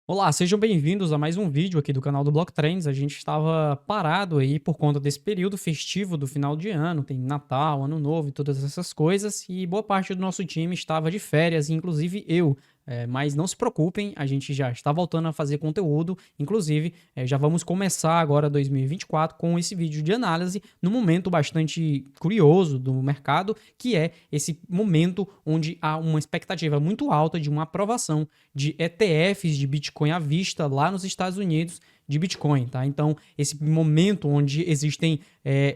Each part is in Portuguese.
Olá, sejam bem-vindos a mais um vídeo aqui do canal do Block Trends. A gente estava parado aí por conta desse período festivo do final de ano, tem Natal, Ano Novo e todas essas coisas, e boa parte do nosso time estava de férias, inclusive eu. Mas não se preocupem, a gente já está voltando a fazer conteúdo, inclusive já vamos começar agora 2024 com esse vídeo de análise num momento bastante curioso do mercado, que é esse momento onde há uma expectativa muito alta de uma aprovação de ETFs de Bitcoin à vista lá nos Estados Unidos de Bitcoin, tá? Então, esse momento onde existem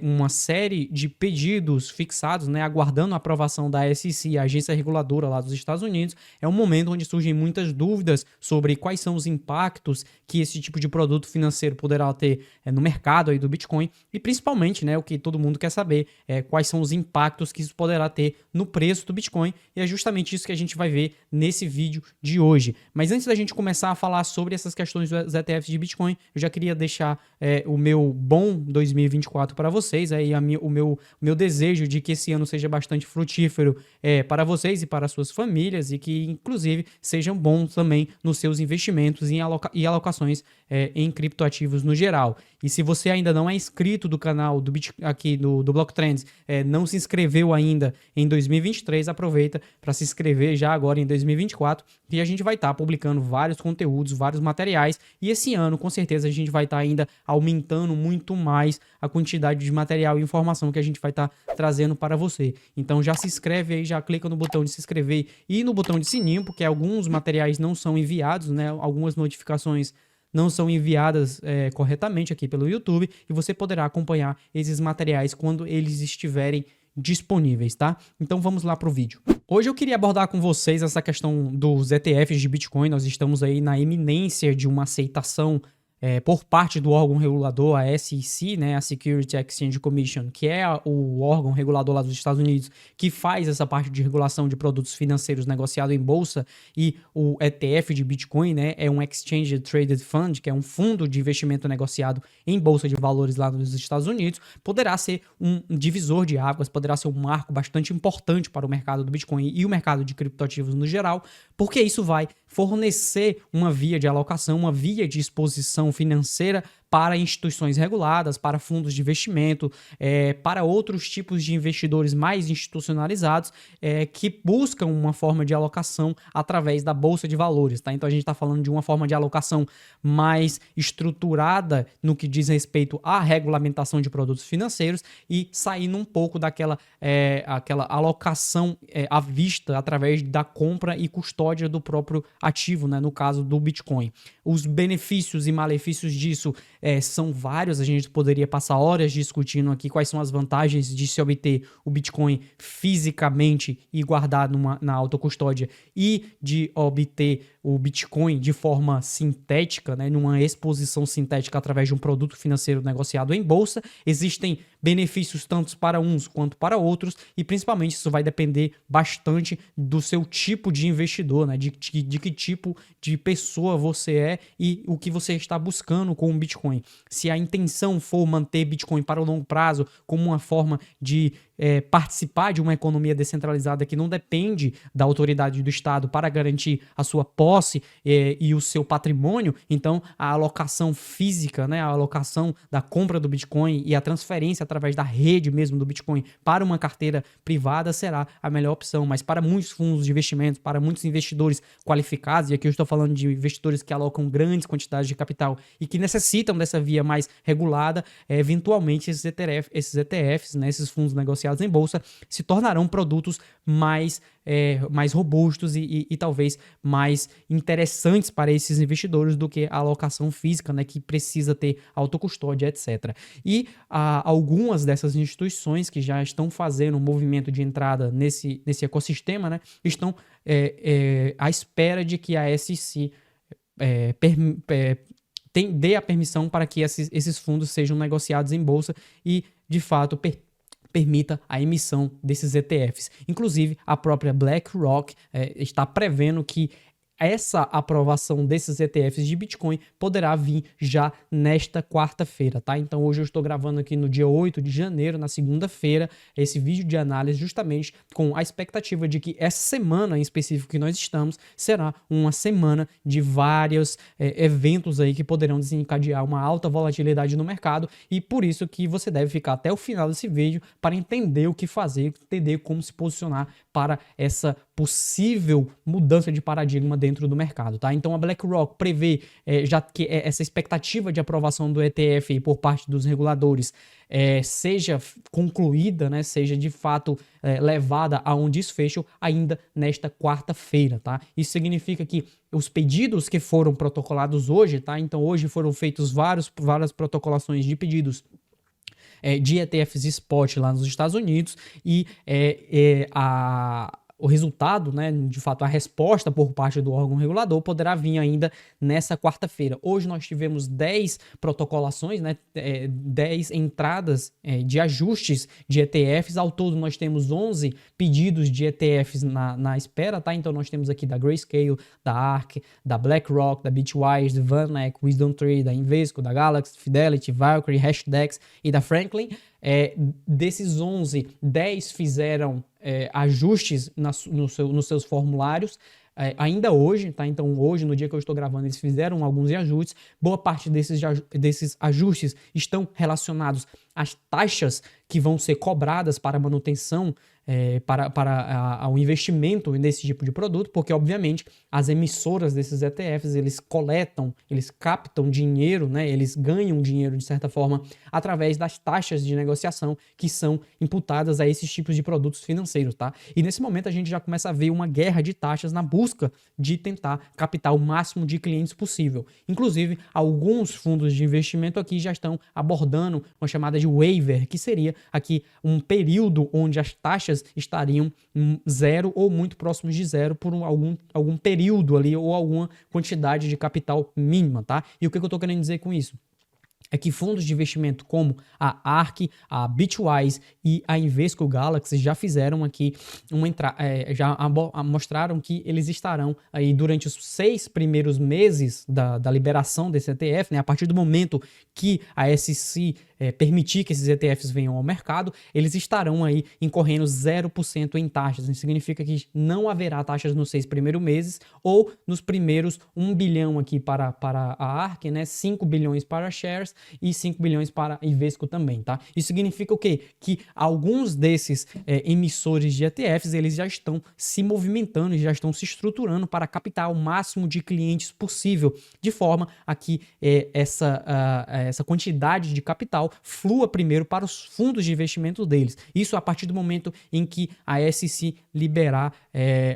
uma série de pedidos fixados, né, aguardando a aprovação da SEC, a agência reguladora lá dos Estados Unidos, é um momento onde surgem muitas dúvidas sobre quais são os impactos que esse tipo de produto financeiro poderá ter no mercado aí do Bitcoin e principalmente, né, o que todo mundo quer saber é quais são os impactos que isso poderá ter no preço do Bitcoin, e é justamente isso que a gente vai ver nesse vídeo de hoje. Mas antes da gente começar a falar sobre essas questões dos ETFs de Bitcoin, eu já queria deixar o meu bom 2024 para vocês, o meu desejo de que esse ano seja bastante frutífero para vocês e para suas famílias, e que inclusive sejam bons também nos seus investimentos e alocações em criptoativos no geral. E se você ainda não é inscrito do canal aqui do Block Trends, não se inscreveu ainda em 2023, aproveita para se inscrever já agora em 2024, que a gente vai estar publicando vários conteúdos, vários materiais, e esse ano com certeza a gente vai estar ainda aumentando muito mais a quantidade de material e informação que a gente vai estar trazendo para você. Então já se inscreve aí, já clica no botão de se inscrever e no botão de sininho, porque alguns materiais não são enviados, né? Algumas notificações não são enviadas corretamente aqui pelo YouTube, e você poderá acompanhar esses materiais quando eles estiverem disponíveis, tá? Então vamos lá para o vídeo. Hoje eu queria abordar com vocês essa questão dos ETFs de Bitcoin. Nós estamos aí na iminência de uma aceitação por parte do órgão regulador, a SEC, né, a Security Exchange Commission, que é o órgão regulador lá dos Estados Unidos, que faz essa parte de regulação de produtos financeiros negociados em bolsa, e o ETF de Bitcoin, né, é um Exchange Traded Fund, que é um fundo de investimento negociado em bolsa de valores lá nos Estados Unidos, poderá ser um divisor de águas, poderá ser um marco bastante importante para o mercado do Bitcoin e o mercado de criptoativos no geral, porque isso vai fornecer uma via de alocação, uma via de exposição financeira para instituições reguladas, para fundos de investimento, para outros tipos de investidores mais institucionalizados que buscam uma forma de alocação através da bolsa de valores, tá? Então a gente está falando de uma forma de alocação mais estruturada no que diz respeito à regulamentação de produtos financeiros, e saindo um pouco daquela aquela alocação à vista através da compra e custódia do próprio ativo, né? No caso do Bitcoin. Os benefícios e malefícios disso são vários, a gente poderia passar horas discutindo aqui quais são as vantagens de se obter o Bitcoin fisicamente e guardar na autocustódia, e de obter o Bitcoin de forma sintética, né, numa exposição sintética através de um produto financeiro negociado em bolsa. Existem benefícios tanto para uns quanto para outros, e principalmente isso vai depender bastante do seu tipo de investidor, né, de que tipo de pessoa você é e o que você está buscando com o Bitcoin. Se a intenção for manter Bitcoin para o longo prazo como uma forma de participar de uma economia descentralizada que não depende da autoridade do Estado para garantir a sua posse e o seu patrimônio, então a alocação física, né, a alocação da compra do Bitcoin e a transferência através da rede mesmo do Bitcoin para uma carteira privada será a melhor opção. Mas para muitos fundos de investimentos, para muitos investidores qualificados, e aqui eu estou falando de investidores que alocam grandes quantidades de capital e que necessitam dessa via mais regulada, eventualmente esses ETFs, né, esses fundos negociados em bolsa, se tornarão produtos mais robustos e talvez mais interessantes para esses investidores do que a alocação física, né, que precisa ter autocustódia, etc. E algumas dessas instituições que já estão fazendo um movimento de entrada nesse ecossistema, né, estão à espera de que a SEC dê a permissão para que esses fundos sejam negociados em bolsa e, de fato, permita a emissão desses ETFs. Inclusive, a própria BlackRock está prevendo que essa aprovação desses ETFs de Bitcoin poderá vir já nesta quarta-feira, tá? Então hoje eu estou gravando aqui no dia 8 de janeiro, na segunda-feira, esse vídeo de análise justamente com a expectativa de que essa semana em específico que nós estamos será uma semana de vários eventos aí que poderão desencadear uma alta volatilidade no mercado, e por isso que você deve ficar até o final desse vídeo para entender o que fazer, entender como se posicionar para essa possível mudança de paradigma dentro do mercado, tá? Então a BlackRock prevê já que essa expectativa de aprovação do ETF aí por parte dos reguladores seja concluída, né, seja de fato levada a um desfecho ainda nesta quarta-feira, tá? Isso significa que os pedidos que foram protocolados hoje, tá? Então hoje foram feitos várias protocolações de pedidos de ETFs spot lá nos Estados Unidos, e o resultado, né, de fato, a resposta por parte do órgão regulador poderá vir ainda nessa quarta-feira. Hoje nós tivemos 10 protocolações, né, 10 entradas de ajustes de ETFs. Ao todo nós temos 11 pedidos de ETFs na espera, tá? Então nós temos aqui da Grayscale, da ARK, da BlackRock, da Bitwise, da VanEck, WisdomTree, da Invesco, da Galaxy, Fidelity, Valkyrie, Hashdex e da Franklin. Desses 11, 10 fizeram ajustes nos seus formulários ainda hoje, tá? Então hoje, no dia que eu estou gravando, eles fizeram alguns ajustes. Boa parte desses ajustes estão relacionados às taxas que vão ser cobradas para manutenção, para o investimento nesse tipo de produto, porque obviamente as emissoras desses ETFs, eles coletam, eles captam dinheiro, né? Eles ganham dinheiro de certa forma através das taxas de negociação que são imputadas a esses tipos de produtos financeiros, tá? E nesse momento a gente já começa a ver uma guerra de taxas na busca de tentar captar o máximo de clientes possível. Inclusive, alguns fundos de investimento aqui já estão abordando uma chamada de waiver, que seria aqui um período onde as taxas estariam zero ou muito próximos de zero por algum período ali, ou alguma quantidade de capital mínima, tá? E o que eu estou querendo dizer com isso? É que fundos de investimento como a ARK, a Bitwise e a Invesco Galaxy já fizeram aqui já mostraram que eles estarão aí durante os 6 primeiros meses da liberação desse ETF, né? A partir do momento que a SEC permitir que esses ETFs venham ao mercado, eles estarão aí incorrendo 0% em taxas. Isso significa que não haverá taxas nos 6 primeiros meses, ou nos primeiros 1 bilhão aqui para a ARK, né? 5 bilhões para shares e 5 bilhões para Invesco também, tá? Isso significa o quê? Que alguns desses emissores de ETFs, eles já estão se movimentando e já estão se estruturando para captar o máximo de clientes possível, de forma a que essa quantidade de capital flua primeiro para os fundos de investimento deles. Isso a partir do momento em que a SEC liberar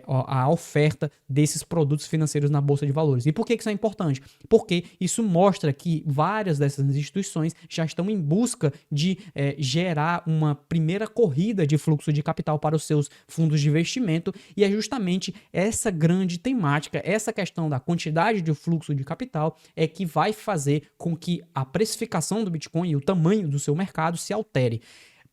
a oferta desses produtos financeiros na Bolsa de Valores. E por que isso é importante? Porque isso mostra que várias dessas instituições já estão em busca de gerar uma primeira corrida de fluxo de capital para os seus fundos de investimento, e é justamente essa grande temática, essa questão da quantidade de fluxo de capital é que vai fazer com que a precificação do Bitcoin e o tamanho do seu mercado se altere.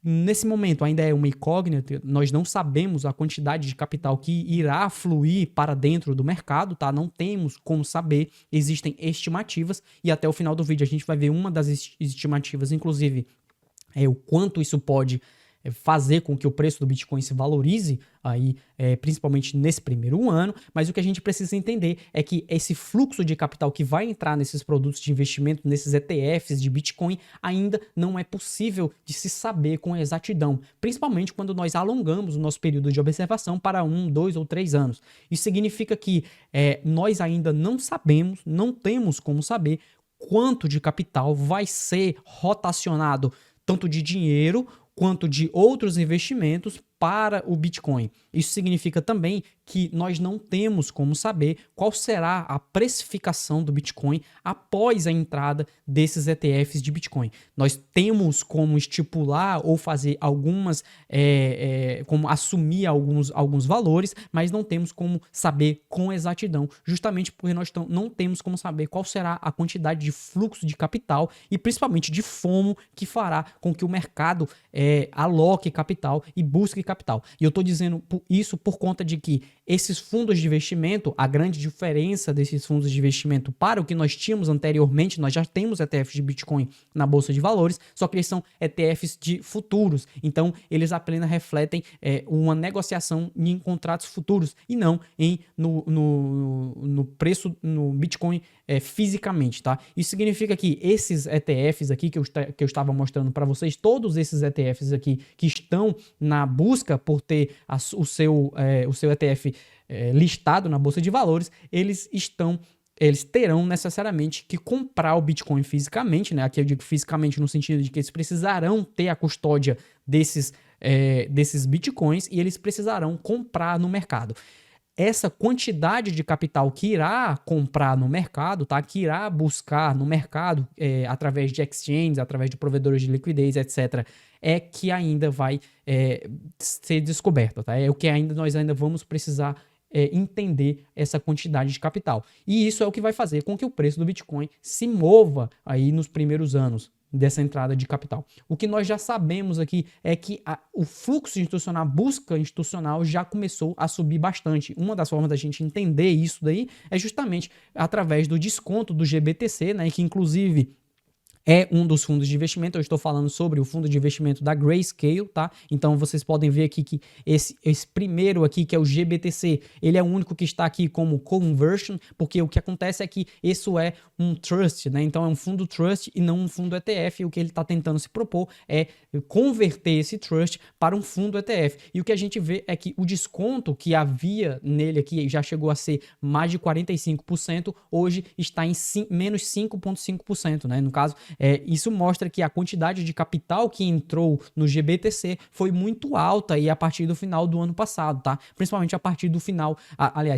Nesse momento ainda é uma incógnita, nós não sabemos a quantidade de capital que irá fluir para dentro do mercado, tá? Não temos como saber, existem estimativas, e até o final do vídeo a gente vai ver uma das estimativas, inclusive o quanto isso pode fazer com que o preço do Bitcoin se valorize aí, principalmente nesse primeiro ano. Mas o que a gente precisa entender é que esse fluxo de capital que vai entrar nesses produtos de investimento, nesses ETFs de Bitcoin, ainda não é possível de se saber com exatidão, principalmente quando nós alongamos o nosso período de observação para 1, 2 ou 3 anos. Isso significa que nós ainda não sabemos, não temos como saber quanto de capital vai ser rotacionado, tanto de dinheiro quanto de outros investimentos, para o Bitcoin. Isso significa também que nós não temos como saber qual será a precificação do Bitcoin após a entrada desses ETFs de Bitcoin. Nós temos como estipular ou fazer algumas, como assumir alguns valores, mas não temos como saber com exatidão, justamente porque nós não temos como saber qual será a quantidade de fluxo de capital e principalmente de FOMO que fará com que o mercado aloque capital e busque capital. E eu estou dizendo isso por conta de que esses fundos de investimento, a grande diferença desses fundos de investimento para o que nós tínhamos anteriormente, nós já temos ETFs de Bitcoin na Bolsa de Valores, só que eles são ETFs de futuros. Então, eles apenas refletem uma negociação em contratos futuros e não no preço no Bitcoin fisicamente, tá? Isso significa que esses ETFs aqui que eu estava mostrando para vocês, todos esses ETFs aqui que estão na busca por ter o seu ETF listado na Bolsa de Valores, eles terão necessariamente que comprar o Bitcoin fisicamente, né? Aqui eu digo fisicamente no sentido de que eles precisarão ter a custódia desses Bitcoins e eles precisarão comprar no mercado. Essa quantidade de capital que irá comprar no mercado, tá? Que irá buscar no mercado através de exchanges, através de provedores de liquidez, etc., é que ainda vai ser descoberta, tá? É o que nós ainda vamos precisar entender essa quantidade de capital. E isso é o que vai fazer com que o preço do Bitcoin se mova aí nos primeiros anos dessa entrada de capital. O que nós já sabemos aqui é que o fluxo institucional, a busca institucional já começou a subir bastante. Uma das formas da gente entender isso daí é justamente através do desconto do GBTC, né, que inclusive é um dos fundos de investimento. Eu estou falando sobre o fundo de investimento da Grayscale, tá? Então vocês podem ver aqui que esse primeiro aqui, que é o GBTC, ele é o único que está aqui como conversion, porque o que acontece é que isso é um trust, né? Então é um fundo trust e não um fundo ETF, e o que ele está tentando se propor é converter esse trust para um fundo ETF. E o que a gente vê é que o desconto que havia nele aqui já chegou a ser mais de 45%, hoje está em menos 5,5%, né? No caso, isso mostra que a quantidade de capital que entrou no GBTC foi muito alta e a partir do final do ano passado, tá? Principalmente a partir do final,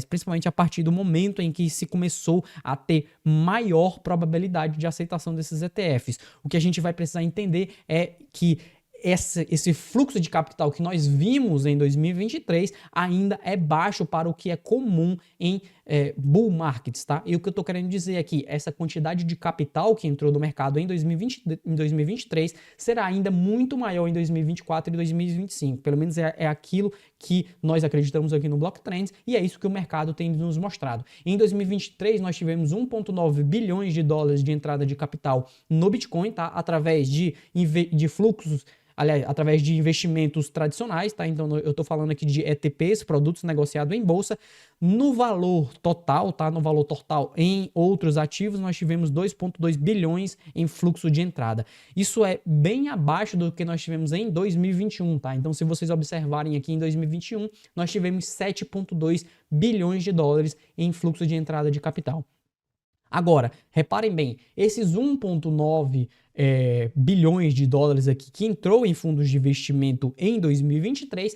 principalmente a partir do momento em que se começou a ter maior probabilidade de aceitação desses ETFs. O que a gente vai precisar entender é que esse fluxo de capital que nós vimos em 2023 ainda é baixo para o que é comum em bull markets, tá? E o que eu tô querendo dizer aqui, essa quantidade de capital que entrou no mercado em 2023 será ainda muito maior em 2024 e 2025. Pelo menos é aquilo que nós acreditamos aqui no Block Trends e é isso que o mercado tem nos mostrado. Em 2023 nós tivemos 1,9 bilhões de dólares de entrada de capital no Bitcoin, tá? Através de fluxos, aliás, através de investimentos tradicionais, tá? Então eu estou falando aqui de ETPs, produtos negociados em bolsa. No valor total, tá? No valor total em outros ativos, nós tivemos 2,2 bilhões em fluxo de entrada. Isso é bem abaixo do que nós tivemos em 2021, tá? Então, se vocês observarem aqui em 2021, nós tivemos 7,2 bilhões de dólares em fluxo de entrada de capital. Agora, reparem bem, esses 1,9 bilhões de dólares aqui que entrou em fundos de investimento em 2023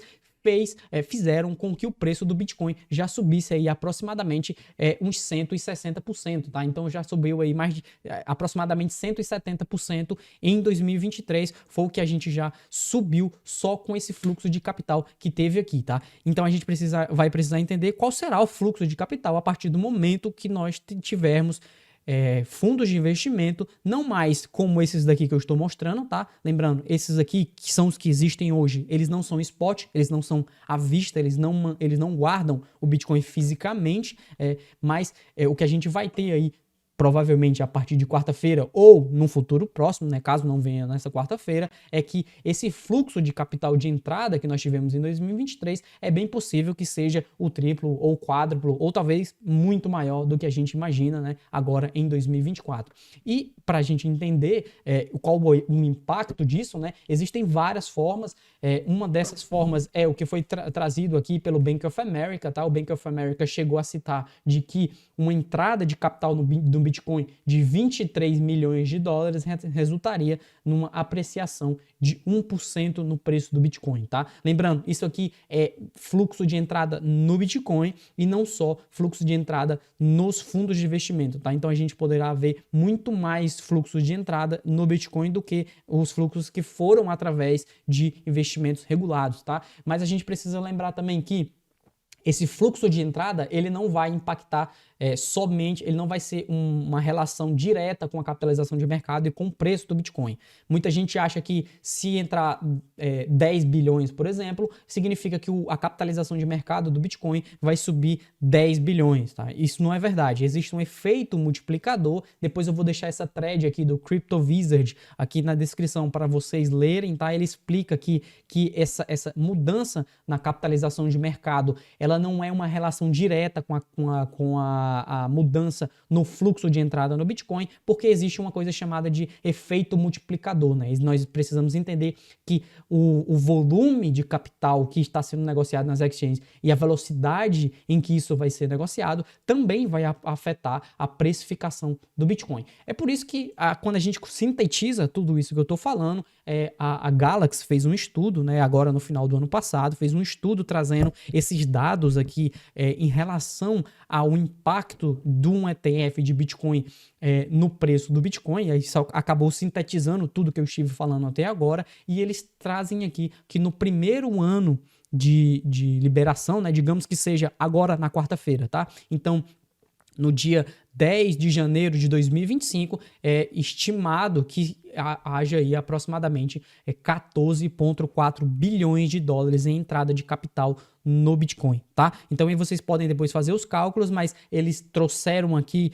fizeram com que o preço do Bitcoin já subisse aí aproximadamente uns 160%, tá? Então já subiu aí mais de aproximadamente 170% em 2023, foi o que a gente já subiu só com esse fluxo de capital que teve aqui, tá? Então a gente vai precisar entender qual será o fluxo de capital a partir do momento que nós tivermos fundos de investimento, não mais como esses daqui que eu estou mostrando, tá? Lembrando, esses aqui que são os que existem hoje, eles não são spot, eles não são à vista, eles não guardam o Bitcoin fisicamente, mas o que a gente vai ter aí provavelmente a partir de quarta-feira ou no futuro próximo, né, caso não venha nessa quarta-feira, é que esse fluxo de capital de entrada que nós tivemos em 2023 é bem possível que seja o triplo ou quádruplo ou talvez muito maior do que a gente imagina, né, agora em 2024. E para a gente entender qual o impacto disso, né, existem várias formas. Uma dessas formas é o que foi trazido aqui pelo Bank of America, tá? O Bank of America chegou a citar de que uma entrada de capital no Bitcoin de 23 milhões de dólares resultaria numa apreciação de 1% no preço do Bitcoin, tá? Lembrando, isso aqui é fluxo de entrada no Bitcoin e não só fluxo de entrada nos fundos de investimento, tá? Então a gente poderá ver muito mais fluxo de entrada no Bitcoin do que os fluxos que foram através de investimentos regulados, tá? Mas a gente precisa lembrar também que esse fluxo de entrada, ele não vai impactar somente, ele não vai ser uma relação direta com a capitalização de mercado e com o preço do Bitcoin. Muita gente acha que se entrar 10 bilhões, por exemplo, significa que a capitalização de mercado do Bitcoin vai subir 10 bilhões, tá? Isso não é verdade. Existe um efeito multiplicador. Depois eu vou deixar essa thread aqui do Crypto Wizard aqui na descrição para vocês lerem, tá? Ele explica que essa mudança na capitalização de mercado, ela não é uma relação direta com a mudança no fluxo de entrada no Bitcoin, porque existe uma coisa chamada de efeito multiplicador, né? E nós precisamos entender que o volume de capital que está sendo negociado nas exchanges e a velocidade em que isso vai ser negociado também vai afetar a precificação do Bitcoin. É por isso que quando a gente sintetiza tudo isso que eu estou falando, a Galaxy fez um estudo, né, agora no final do ano passado, fez um estudo trazendo esses dados aqui em relação ao impacto de um ETF de Bitcoin no preço do Bitcoin. Aí só acabou sintetizando tudo que eu estive falando até agora, e eles trazem aqui que no primeiro ano de liberação, né, digamos que seja agora na quarta-feira, tá? Então, no dia 10 de janeiro de 2025, é estimado que haja aí aproximadamente 14,4 bilhões de dólares em entrada de capital no Bitcoin, tá? Então aí vocês podem depois fazer os cálculos, mas eles trouxeram aqui,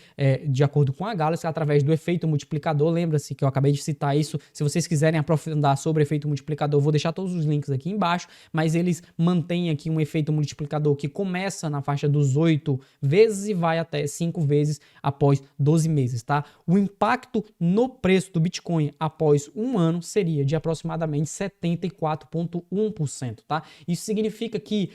de acordo com a Galaxy, através do efeito multiplicador. Lembra-se que eu acabei de citar isso. Se vocês quiserem aprofundar sobre efeito multiplicador, eu vou deixar todos os links aqui embaixo, mas eles mantêm aqui um efeito multiplicador que começa na faixa dos 8 vezes e vai até 5 vezes após 12 meses, tá? O impacto no preço do Bitcoin após um ano seria de aproximadamente 74,1%, tá? Isso significa que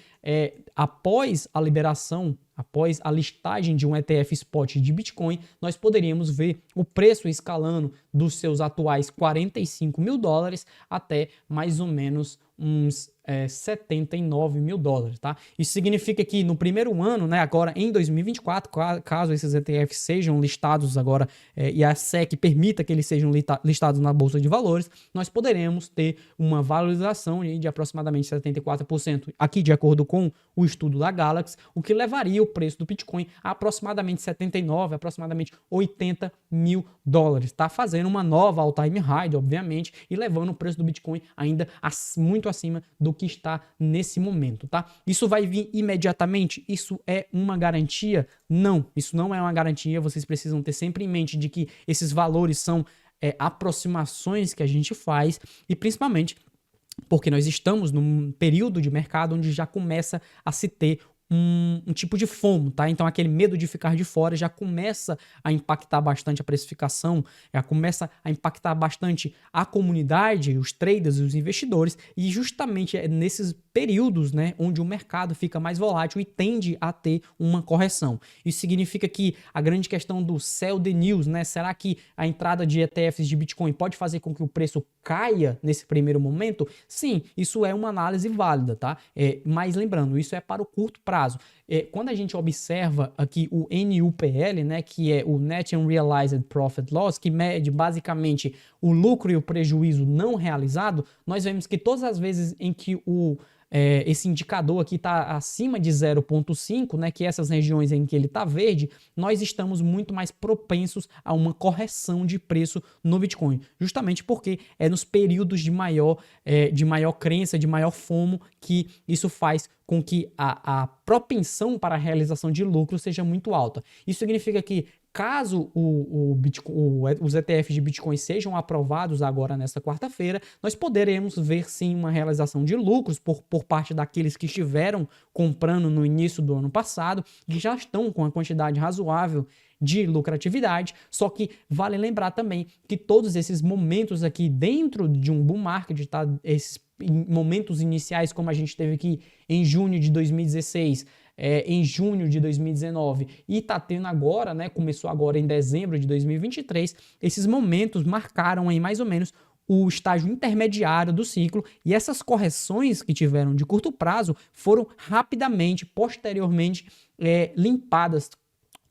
após a liberação, após a listagem de um ETF spot de Bitcoin, nós poderíamos ver o preço escalando dos seus atuais 45 mil dólares até mais ou menos uns 79 mil dólares, tá? Isso significa que no primeiro ano, né, agora em 2024, caso esses ETFs sejam listados agora e a SEC permita que eles sejam listados na Bolsa de Valores, nós poderemos ter uma valorização de aproximadamente 74%, aqui de acordo com o estudo da Galaxy, o que levaria o preço do Bitcoin a aproximadamente 79, aproximadamente 80 mil dólares, tá? Fazendo uma nova all-time high, obviamente, e levando o preço do Bitcoin ainda muito acima do que está nesse momento, tá? Isso vai vir imediatamente? Isso é uma garantia? Não, isso não é uma garantia. Vocês precisam ter sempre em mente de que esses valores são aproximações que a gente faz, e principalmente porque nós estamos num período de mercado onde já começa a se ter um tipo de FOMO, tá? Então aquele medo de ficar de fora já começa a impactar bastante a precificação, já começa a impactar bastante a comunidade, os traders e os investidores, e justamente é nesses períodos, né, onde o mercado fica mais volátil e tende a ter uma correção. Isso significa que a grande questão do sell the news, né, será que a entrada de ETFs de Bitcoin pode fazer com que o preço caia nesse primeiro momento? Sim, isso é uma análise válida, tá? Mas lembrando, isso é para o curto prazo. Quando a gente observa aqui o NUPL, né, que é o Net Unrealized Profit Loss, que mede basicamente o lucro e o prejuízo não realizado, nós vemos que todas as vezes em que esse indicador aqui está acima de 0,5, né, que essas regiões em que ele está verde, nós estamos muito mais propensos a uma correção de preço no Bitcoin, justamente porque é nos períodos de maior crença, de maior FOMO, que isso faz com que a propensão para a realização de lucro seja muito alta. Isso significa que caso os ETFs de Bitcoin sejam aprovados agora nesta quarta-feira, nós poderemos ver sim uma realização de lucros por parte daqueles que estiveram comprando no início do ano passado, que já estão com uma quantidade razoável de lucratividade. Só que vale lembrar também que todos esses momentos aqui dentro de um bull market, tá? Esses momentos iniciais, como a gente teve aqui em junho de 2016, em junho de 2019 e tá tendo agora, né, começou agora em dezembro de 2023, esses momentos marcaram aí mais ou menos o estágio intermediário do ciclo, e essas correções que tiveram de curto prazo foram rapidamente, posteriormente, limpadas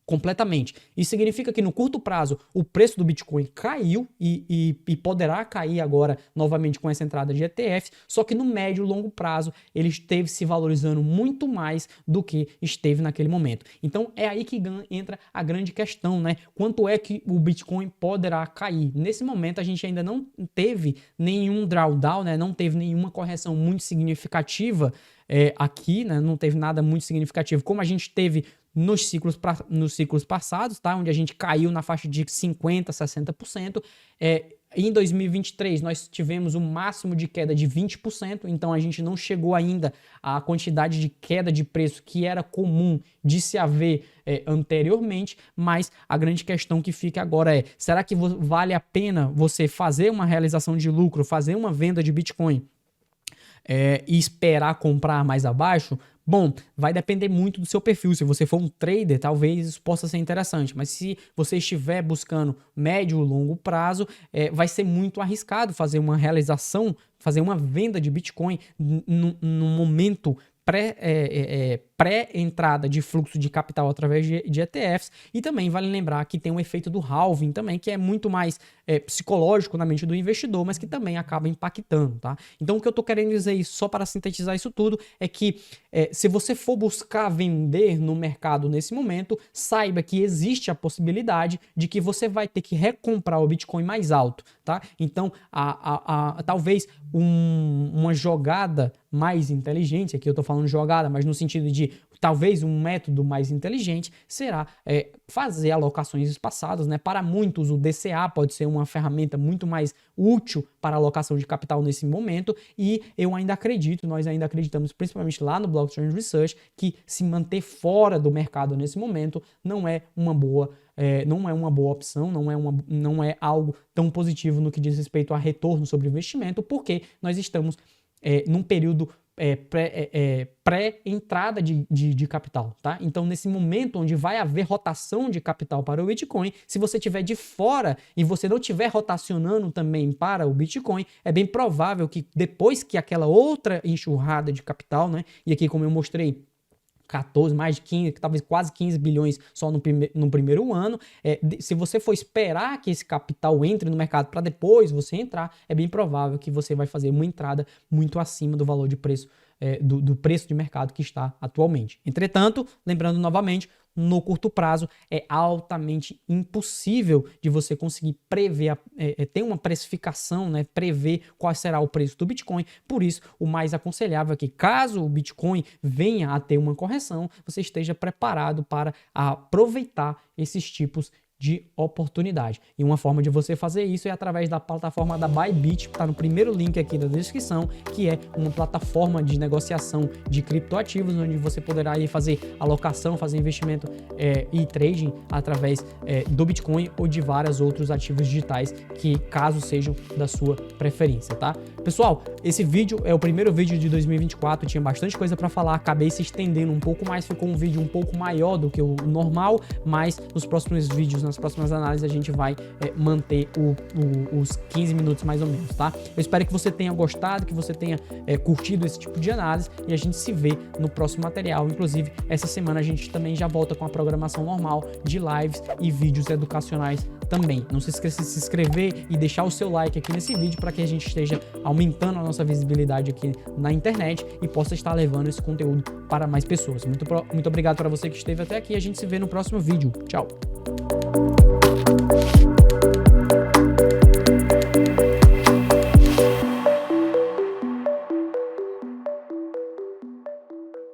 completamente. Isso significa que no curto prazo o preço do Bitcoin caiu e poderá cair agora novamente com essa entrada de ETFs, só que no médio e longo prazo ele esteve se valorizando muito mais do que esteve naquele momento. Então é aí que entra a grande questão, né? Quanto é que o Bitcoin poderá cair? Nesse momento a gente ainda não teve nenhum drawdown, né? Não teve nenhuma correção muito significativa aqui, né? Não teve nada muito significativo como a gente teve nos ciclos passados, tá? Onde a gente caiu na faixa de 50%, 60%. Em 2023, nós tivemos um máximo de queda de 20%, então a gente não chegou ainda à quantidade de queda de preço que era comum de se haver anteriormente, mas a grande questão que fica agora será que vale a pena você fazer uma realização de lucro, fazer uma venda de Bitcoin e esperar comprar mais abaixo? Bom, vai depender muito do seu perfil. Se você for um trader, talvez isso possa ser interessante, mas se você estiver buscando médio ou longo prazo, vai ser muito arriscado fazer uma realização, fazer uma venda de Bitcoin no momento pré-entrada de fluxo de capital através de ETFs. E também vale lembrar que tem um efeito do halving também, que é muito mais psicológico na mente do investidor, mas que também acaba impactando, tá? Então o que eu tô querendo dizer, só para sintetizar isso tudo, é que se você for buscar vender no mercado nesse momento, saiba que existe a possibilidade de que você vai ter que recomprar o Bitcoin mais alto, tá? Então talvez uma jogada mais inteligente, aqui eu tô falando jogada, mas no sentido de talvez um método mais inteligente será fazer alocações espaçadas, né? Para muitos o DCA pode ser uma ferramenta muito mais útil para alocação de capital nesse momento, e eu ainda acredito, nós ainda acreditamos, principalmente lá no Blockchain Research, que se manter fora do mercado nesse momento não é uma boa opção, não é algo tão positivo no que diz respeito a retorno sobre investimento, porque nós estamos num período pré-entrada de capital, tá? Então, nesse momento onde vai haver rotação de capital para o Bitcoin, se você estiver de fora e você não estiver rotacionando também para o Bitcoin, é bem provável que depois que aquela outra enxurrada de capital, né? E aqui, como eu mostrei, 14, mais de 15, talvez quase 15 bilhões só no primeiro ano. Se você for esperar que esse capital entre no mercado para depois você entrar, é bem provável que você vai fazer uma entrada muito acima do valor de preço, do preço de mercado que está atualmente. Entretanto, lembrando novamente, no curto prazo é altamente impossível de você conseguir prever, ter uma precificação, né, prever qual será o preço do Bitcoin. Por isso, o mais aconselhável é que, caso o Bitcoin venha a ter uma correção, você esteja preparado para aproveitar esses tipos de oportunidade. E uma forma de você fazer isso é através da plataforma da Bybit, que está no primeiro link aqui da descrição, que é uma plataforma de negociação de criptoativos, onde você poderá ir fazer alocação, fazer investimento e trading através do Bitcoin ou de vários outros ativos digitais que, caso sejam da sua preferência, tá? Pessoal, esse vídeo é o primeiro vídeo de 2024, tinha bastante coisa para falar, acabei se estendendo um pouco mais, ficou um vídeo um pouco maior do que o normal, mas nos próximos vídeos, nas próximas análises, a gente vai manter os 15 minutos mais ou menos, tá? Eu espero que você tenha gostado, que você tenha curtido esse tipo de análise, e a gente se vê no próximo material. Inclusive, essa semana a gente também já volta com a programação normal de lives e vídeos educacionais também. Não se esqueça de se inscrever e deixar o seu like aqui nesse vídeo para que a gente esteja aumentando a nossa visibilidade aqui na internet e possa estar levando esse conteúdo para mais pessoas. Muito obrigado para você que esteve até aqui. A gente se vê no próximo vídeo. Tchau!